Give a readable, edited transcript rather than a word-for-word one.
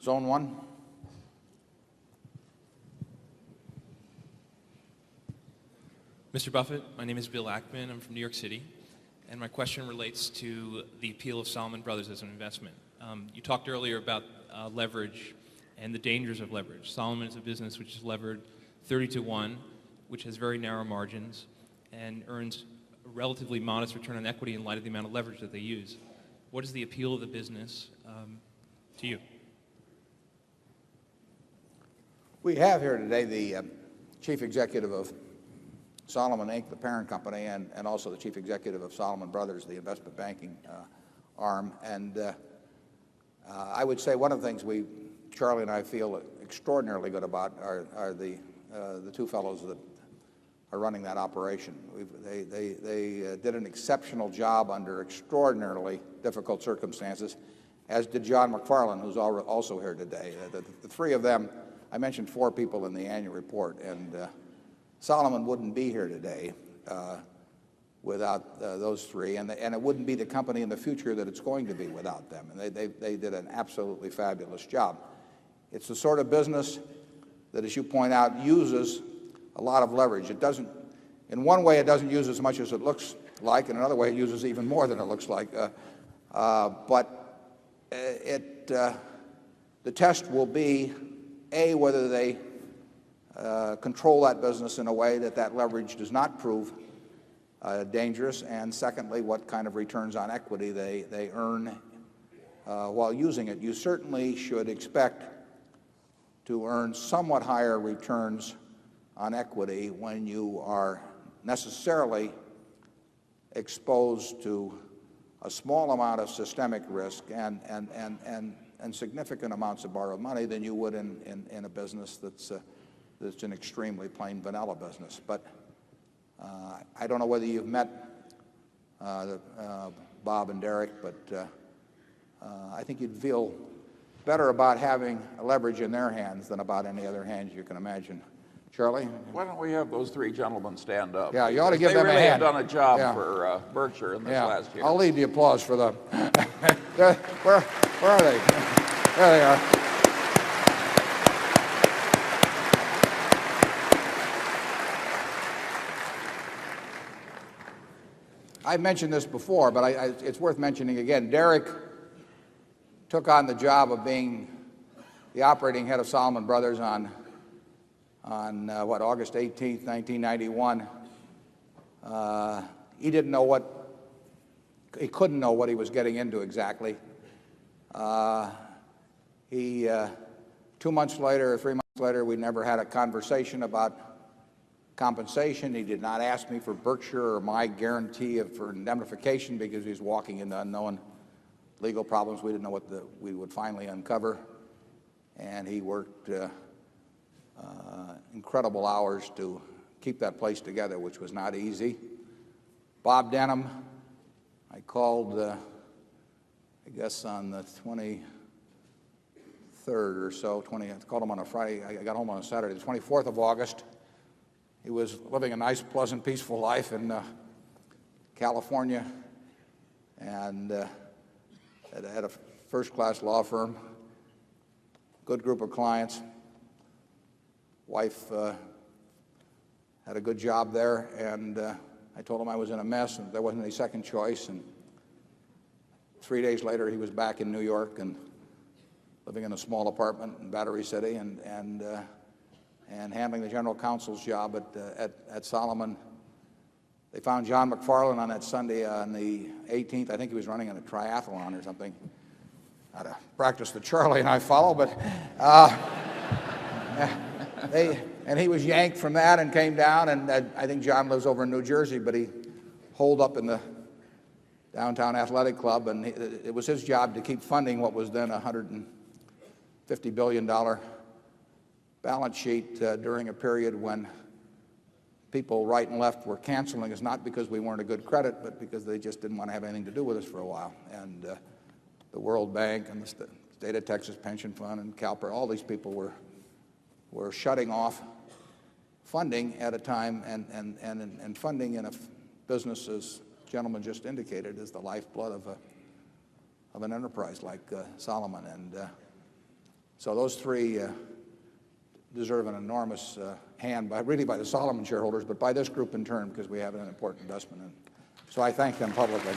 Zone 1. Mr. Buffett, my name is Bill Ackman. I'm from New York City, and my question relates to the appeal of Salomon Brothers as an investment. You talked earlier about leverage and the dangers of leverage. Salomon is a business which is levered 30 to 1, which has very narrow margins and earns a relatively modest return on equity in light of the amount of leverage that they use. What is the appeal of the business to you? We have here today the chief executive of Salomon Inc., the parent company, and also the chief executive of Salomon Brothers, the investment banking arm. And I would say one of the things Charlie and I feel extraordinarily good about are the two fellows that are running that operation. They did an exceptional job under extraordinarily difficult circumstances, as did John McFarlane, who's also here today. The three of them, I mentioned 4 people in the annual report, and Salomon wouldn't be here today without those three, and it wouldn't be the company in the future that it's going to be without them. And they did an absolutely fabulous job. It's the sort of business that, as you point out, uses a lot of leverage. It doesn't, in one way, it doesn't use as much as it looks like, in another way, it uses even more than it looks like. But the test will be, A, whether they control that business in a way that leverage does not prove dangerous, and secondly, what kind of returns on equity they earn while using it. You certainly should expect to earn somewhat higher returns on equity when you are necessarily exposed to a small amount of systemic risk and significant amounts of borrowed money than you would in a business that's an extremely plain vanilla business. But I don't know whether you've met Bob and Derek, but I think you'd feel better about having leverage in their hands than about any other hands you can imagine. Charlie? Why don't we have those 3 gentlemen stand up? Yeah, you ought to give them a hand. They really have done a job for Berkshire in this last year. I'll lead the applause for them. Where are they? There they are. I've mentioned this before, but it's worth mentioning again. Derek took on the job of being the operating head of Salomon Brothers on August 18th, 1991. He couldn't know what he was getting into exactly. 2 months later or 3 months later, we never had a conversation about compensation. He did not ask me for Berkshire or my guarantee for indemnification because he was walking into unknown legal problems we didn't know what we would finally uncover. And he worked incredible hours to keep that place together, which was not easy. Bob Denham, I called, I guess on the 23rd or so, I called him on a Friday. I got home on a Saturday, the 24th of August. He was living a nice, pleasant, peaceful life in California, and had a first-class law firm, good group of clients. Wife had a good job there, and I told him I was in a mess and there wasn't any second choice. And 3 days later, he was back in New York and living in a small apartment in Battery City and handling the general counsel's job at Salomon. They found John McFarlane on that Sunday on the 18th. I think he was running in a triathlon or something. Not a practice that Charlie and I follow, but he was yanked from that and came down. And I think John lives over in New Jersey, but he holed up in the downtown athletic club, and it was his job to keep funding what was then a $150 billion balance sheet during a period when people right and left were canceling us, not because we weren't a good credit, but because they just didn't want to have anything to do with us for a while. And the World Bank and the State of Texas Pension Fund and CalPERS, all these people were shutting off funding at a time, and funding in a business, as the gentleman just indicated, is the lifeblood of an enterprise like Salomon. And So those three deserve an enormous hand, really by the Solomon shareholders, but by this group in turn, because we have an important investment in. So I thank them publicly.